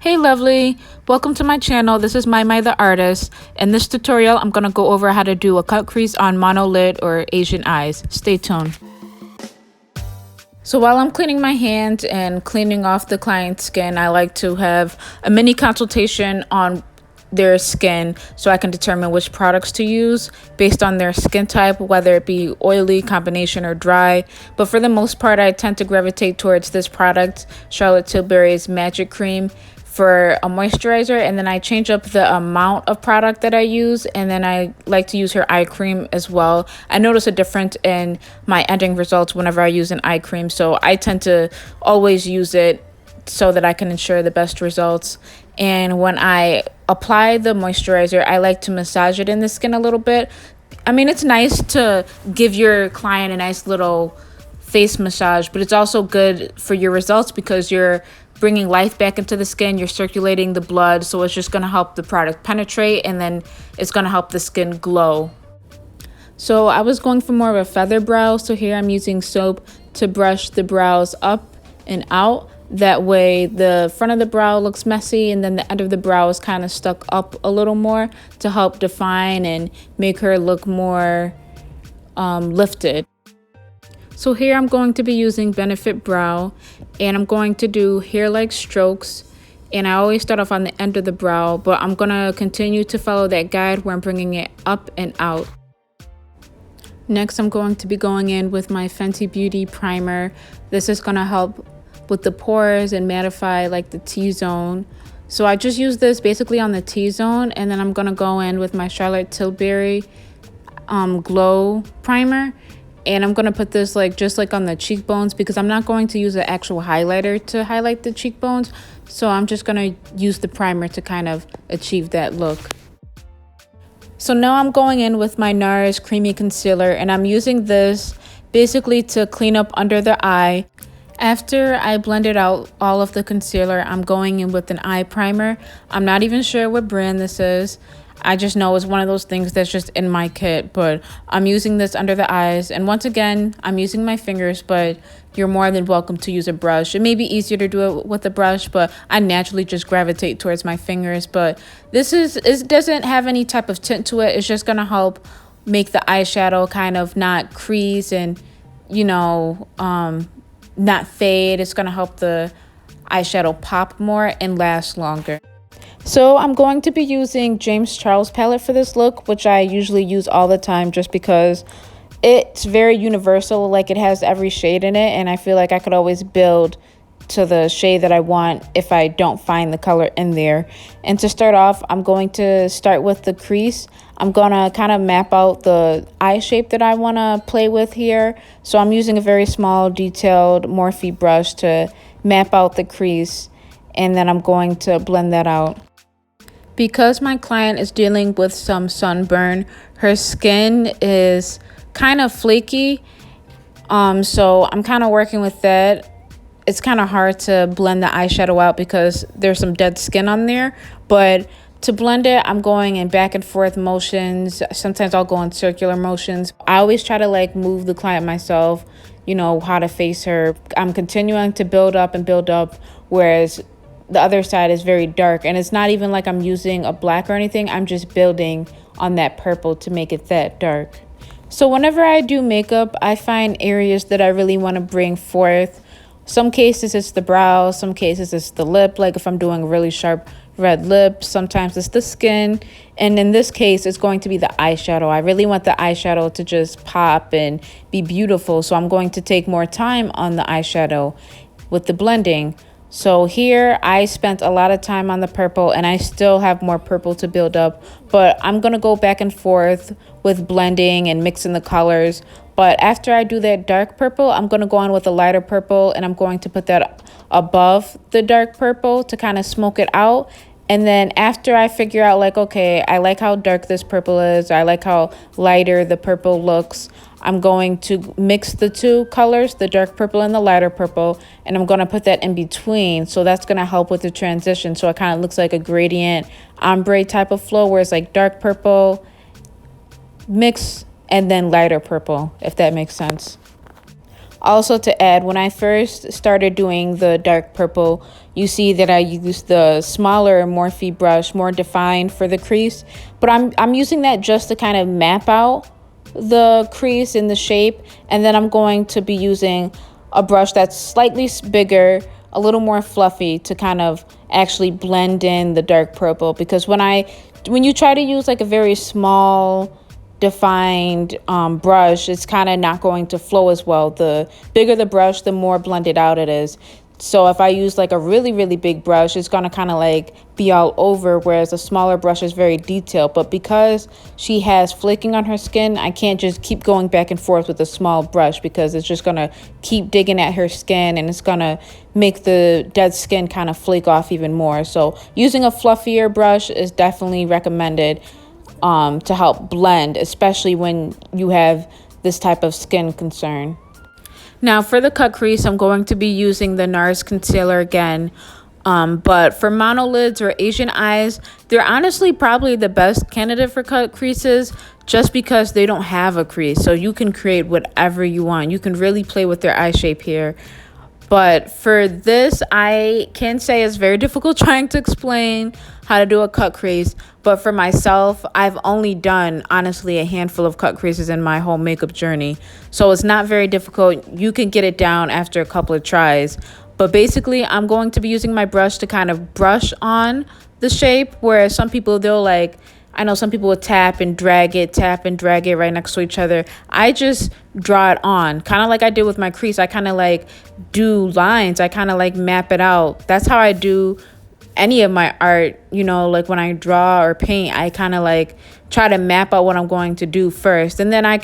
Hey lovely, welcome to my channel. This is My the Artist. In this tutorial, I'm going to go over how to do a cut crease on monolid or Asian eyes. Stay tuned. So while I'm cleaning my hands and cleaning off the client's skin, I like to have a mini consultation on their skin so I can determine which products to use based on their skin type, whether it be oily, combination, or dry. But for the most part, I tend to gravitate towards this product, Charlotte Tilbury's Magic Cream, for a moisturizer, and then I change up the amount of product that I use, and then I like to use her eye cream as well. I notice a difference in my ending results whenever I use an eye cream, so I tend to always use it so that I can ensure the best results. And when I apply the moisturizer, I like to massage it in the skin a little bit. I mean, it's nice to give your client a nice little face massage, but it's also good for your results because you're bringing life back into the skin, you're circulating the blood, so it's just going to help the product penetrate, and then it's going to help the skin glow. So I was going for more of a feather brow, so here I'm using soap to brush the brows up and out. That way the front of the brow looks messy, and then the end of the brow is kind of stuck up a little more to help define and make her look more lifted. So here I'm going to be using Benefit Brow, and I'm going to do hair-like strokes, and I always start off on the end of the brow, but I'm going to continue to follow that guide where I'm bringing it up and out. Next, I'm going to be going in with my Fenty Beauty primer. This is going to help with the pores and mattify like the T-zone. So I just use this basically on the T-zone, and then I'm going to go in with my Charlotte Tilbury Glow primer. And I'm going to put this just on the cheekbones because I'm not going to use an actual highlighter to highlight the cheekbones. So I'm just going to use the primer to kind of achieve that look. So now I'm going in with my NARS Creamy Concealer, and I'm using this basically to clean up under the eye. After I blended out all of the concealer, I'm going in with an eye primer. I'm not even sure what brand this is. I just know it's one of those things that's just in my kit, but I'm using this under the eyes. And once again, I'm using my fingers, but you're more than welcome to use a brush. It may be easier to do it with a brush, but I naturally just gravitate towards my fingers. But it doesn't have any type of tint to it. It's just going to help make the eyeshadow kind of not crease and, not fade. It's going to help the eyeshadow pop more and last longer. So I'm going to be using James Charles palette for this look, which I usually use all the time just because it's very universal. Like, it has every shade in it, and I feel like I could always build to the shade that I want if I don't find the color in there. And to start off, I'm going to start with the crease. I'm going to kind of map out the eye shape that I want to play with here. So I'm using a very small detailed Morphe brush to map out the crease, and then I'm going to blend that out. Because my client is dealing with some sunburn, her skin is kind of flaky, so I'm kind of working with that. It's kind of hard to blend the eyeshadow out because there's some dead skin on there, but to blend it, I'm going in back and forth motions. Sometimes I'll go in circular motions. I always try to move the client myself, how to face her. I'm continuing to build up, whereas the other side is very dark, and it's not even like I'm using a black or anything. I'm just building on that purple to make it that dark. So whenever I do makeup, I find areas that I really want to bring forth. Some cases it's the brows, some cases it's the lip, like if I'm doing a really sharp red lip. Sometimes it's the skin, and in this case it's going to be the eyeshadow. I really want the eyeshadow to just pop and be beautiful, so I'm going to take more time on the eyeshadow with the blending. So here I spent a lot of time on the purple, and I still have more purple to build up, but I'm going to go back and forth with blending and mixing the colors. But after I do that dark purple, I'm going to go on with a lighter purple, and I'm going to put that above the dark purple to kind of smoke it out. And then after I figure out okay, I like how dark this purple is, I like how lighter the purple looks, I'm going to mix the two colors, the dark purple and the lighter purple, and I'm going to put that in between. So that's going to help with the transition. So it kind of looks like a gradient ombre type of flow, where it's like dark purple, mix, and then lighter purple, if that makes sense. Also to add, when I first started doing the dark purple, you see that I use the smaller Morphe brush, more defined for the crease. But I'm using that just to kind of map out the crease in the shape. And then I'm going to be using a brush that's slightly bigger, a little more fluffy, to kind of actually blend in the dark purple. Because when you try to use like a very small defined brush, it's kind of not going to flow as well. The bigger the brush, the more blended out it is. So if I use like a really, really big brush, it's going to kind of like be all over, whereas a smaller brush is very detailed. But because she has flaking on her skin, I can't just keep going back and forth with a small brush, because it's just going to keep digging at her skin and it's going to make the dead skin kind of flake off even more. So using a fluffier brush is definitely recommended to help blend, especially when you have this type of skin concern. Now for the cut crease, I'm going to be using the NARS concealer again. But for monolids or Asian eyes, they're honestly probably the best candidate for cut creases, just because they don't have a crease. So you can create whatever you want. You can really play with their eye shape here. But for this, I can say it's very difficult trying to explain how to do a cut crease. But for myself, I've only done, honestly, a handful of cut creases in my whole makeup journey. So it's not very difficult. You can get it down after a couple of tries. But basically, I'm going to be using my brush to kind of brush on the shape, whereas some people, I know some people will tap and drag it right next to each other. I just draw it on, kind of like I did with my crease. I kind of like do lines. I kind of like map it out. That's how I do any of my art, like when I draw or paint, I kind of like try to map out what I'm going to do first. And then I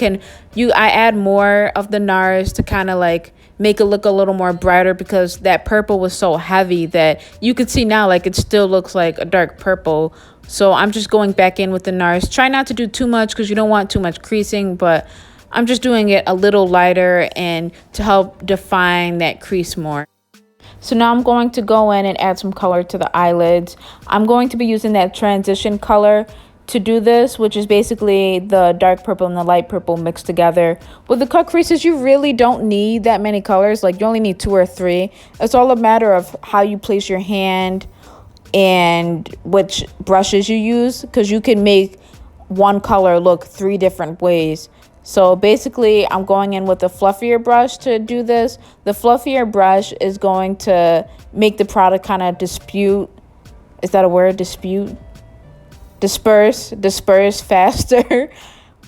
add more of the NARS to kind of like make it look a little more brighter, because that purple was so heavy that you could see now like it still looks like a dark purple. So I'm just going back in with the NARS. Try not to do too much, because you don't want too much creasing, but I'm just doing it a little lighter and to help define that crease more. So now I'm going to go in and add some color to the eyelids. I'm going to be using that transition color to do this, which is basically the dark purple and the light purple mixed together. With the cut creases, you really don't need that many colors. Like, you only need 2 or 3. It's all a matter of how you place your hand and which brushes you use, because you can make one color look 3 different ways. So basically, I'm going in with a fluffier brush to do this. The fluffier brush is going to make the product kind of disperse faster.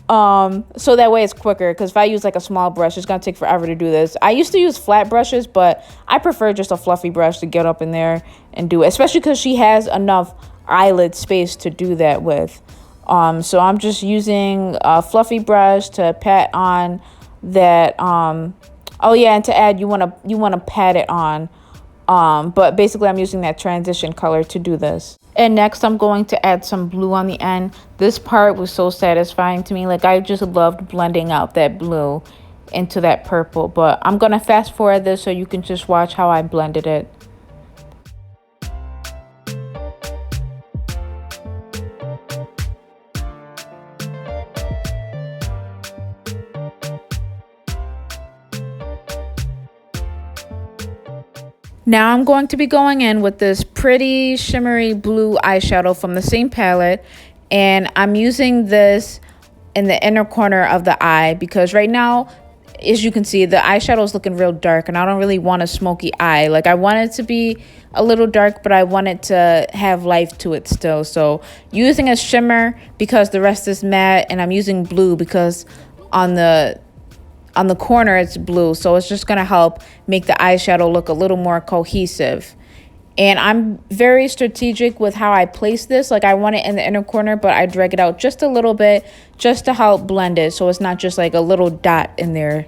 So that way it's quicker, because if I use like a small brush, it's gonna take forever to do this. I used to use flat brushes, but I prefer just a fluffy brush to get up in there and do it, especially because she has enough eyelid space to do that with. So I'm just using a fluffy brush to pat on that. Oh yeah, and to add, you wanna pat it on. But basically, I'm using that transition color to do this. And next, I'm going to add some blue on the end. This part was so satisfying to me. Like, I just loved blending out that blue into that purple. But I'm gonna fast forward this so you can just watch how I blended it. Now I'm going to be going in with this pretty shimmery blue eyeshadow from the same palette, and I'm using this in the inner corner of the eye, because right now, as you can see, the eyeshadow is looking real dark, and I don't really want a smoky eye. Like, I want it to be a little dark, but I want it to have life to it still. So using a shimmer because the rest is matte, and I'm using blue because on the corner it's blue, so it's just going to help make the eyeshadow look a little more cohesive. And I'm very strategic with how I place this. Like, I want it in the inner corner, but I drag it out just a little bit just to help blend it, so it's not just like a little dot in there.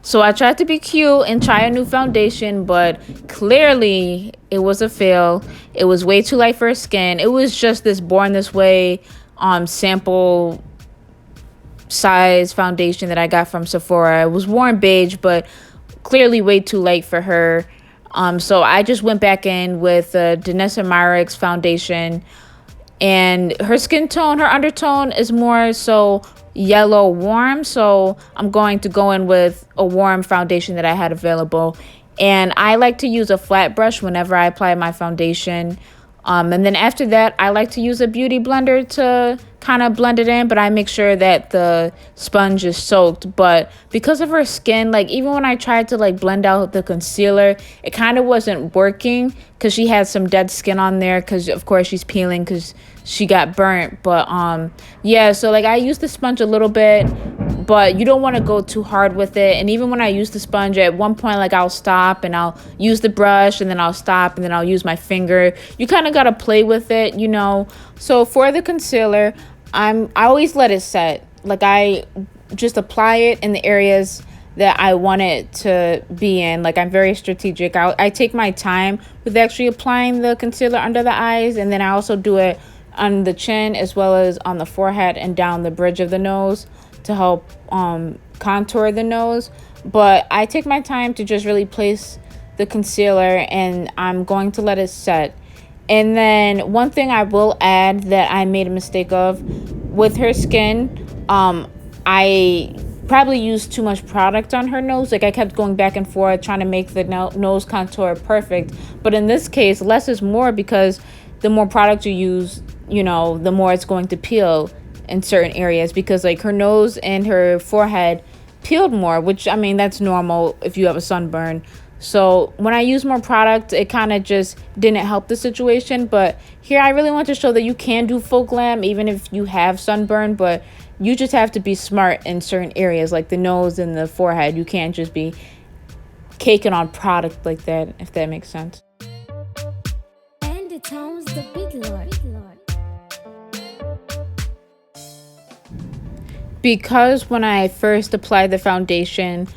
So I tried to be cute and try a new foundation, but clearly it was a fail. It was way too light for her skin. It was just this Born This Way sample size foundation that I got from Sephora. It was warm beige, but clearly way too light for her. So I just went back in with Danessa Myricks foundation, And her skin tone, her undertone is more so yellow warm, so I'm going to go in with a warm foundation that I had available. And I like to use a flat brush whenever I apply my foundation. And then after that, I like to use a beauty blender to kind of blend it in, but I make sure that the sponge is soaked. But because of her skin, like even when I tried to like blend out the concealer, it kind of wasn't working because she had some dead skin on there, because of course she's peeling because she got burnt. But yeah, so like I used the sponge a little bit, but you don't want to go too hard with it. And even when I use the sponge, at one point, like I'll stop and I'll use the brush, and then I'll stop and then I'll use my finger. You kind of got to play with it, you know. So for the concealer, I always let it set. Like I just apply it in the areas that I want it to be in. Like I'm very strategic. I take my time with actually applying the concealer under the eyes, and then I also do it on the chin as well as on the forehead and down the bridge of the nose to help contour the nose. But I take my time to just really place the concealer, and I'm going to let it set. And then one thing I will add that I made a mistake of with her skin, I probably used too much product on her nose. Like I kept going back and forth trying to make the nose contour perfect. But in this case, less is more, because the more product you use, you know, the more it's going to peel in certain areas, because like her nose and her forehead peeled more, which I mean that's normal if you have a sunburn. So when I use more product, it kind of just didn't help the situation. But here I really want to show that you can do full glam even if you have sunburn, but you just have to be smart in certain areas like the nose and the forehead. You can't just be caking on product like that, if that makes sense. And it sounds the big lord. Because when I first applied the foundation,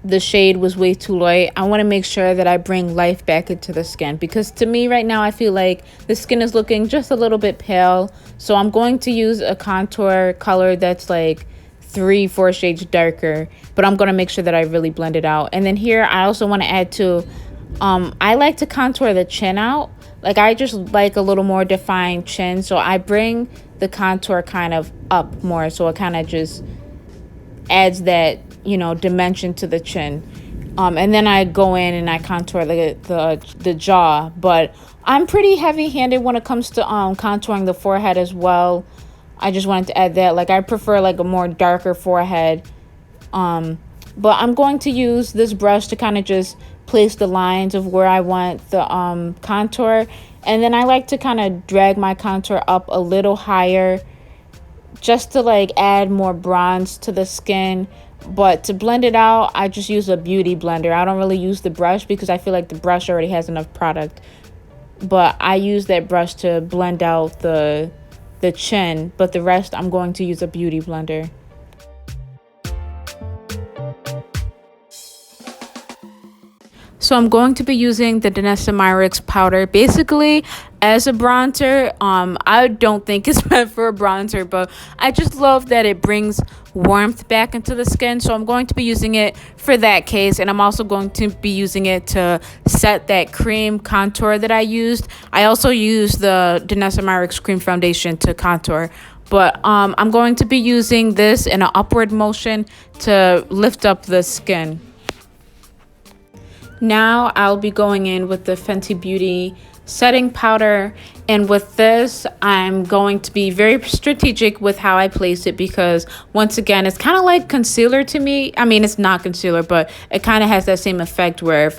the shade was way too light, I want to make sure that I bring life back into the skin, because to me right now I feel like the skin is looking just a little bit pale. So I'm going to use a contour color that's like 3-4 shades darker, but I'm going to make sure that I really blend it out. And then here I also want to add to I like to contour the chin out. Like I just like a little more defined chin, so I bring the contour kind of up more, so it kind of just adds that, you know, dimension to the chin. And then I go in and I contour the jaw. But I'm pretty heavy-handed when it comes to contouring the forehead as well. I just wanted to add that. Like I prefer like a more darker forehead. But I'm going to use this brush to kind of just place the lines of where I want the contour. And then I like to kind of drag my contour up a little higher just to like add more bronze to the skin. But to blend it out, I just use a beauty blender. I don't really use the brush because I feel like the brush already has enough product. But I use that brush to blend out the chin, but the rest I'm going to use a beauty blender. So I'm going to be using the Danessa Myricks powder basically as a bronzer. I don't think it's meant for a bronzer, but I just love that it brings warmth back into the skin. So I'm going to be using it for that case, and I'm also going to be using it to set that cream contour that I used. I also used the Danessa Myricks cream foundation to contour. But I'm going to be using this in an upward motion to lift up the skin. Now I'll be going in with the Fenty Beauty setting powder, and with this I'm going to be very strategic with how I place it, because once again it's kind of like concealer to me. I mean, it's not concealer, but it kind of has that same effect where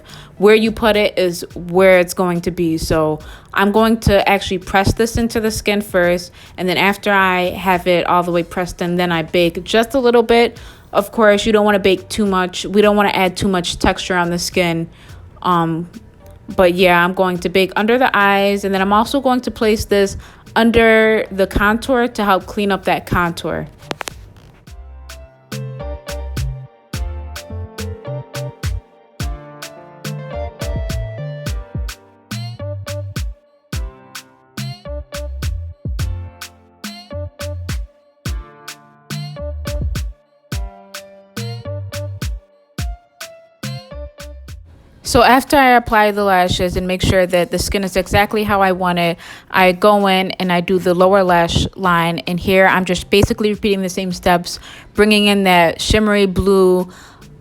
you put it is where it's going to be. So I'm going to actually press this into the skin first, and then after I have it all the way pressed in, then I bake just a little bit. Of course, you don't want to bake too much. We don't want to add too much texture on the skin. But yeah, I'm going to bake under the eyes, and then I'm also going to place this under the contour to help clean up that contour. So after I apply the lashes and make sure that the skin is exactly how I want it, I go in and I do the lower lash line. And here I'm just basically repeating the same steps, bringing in that shimmery blue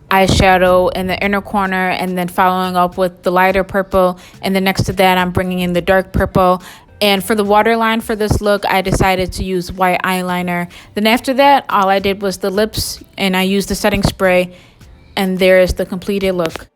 eyeshadow in the inner corner and then following up with the lighter purple. And then next to that, I'm bringing in the dark purple. And for the waterline for this look, I decided to use white eyeliner. Then after that, all I did was the lips and I used the setting spray. And there is the completed look.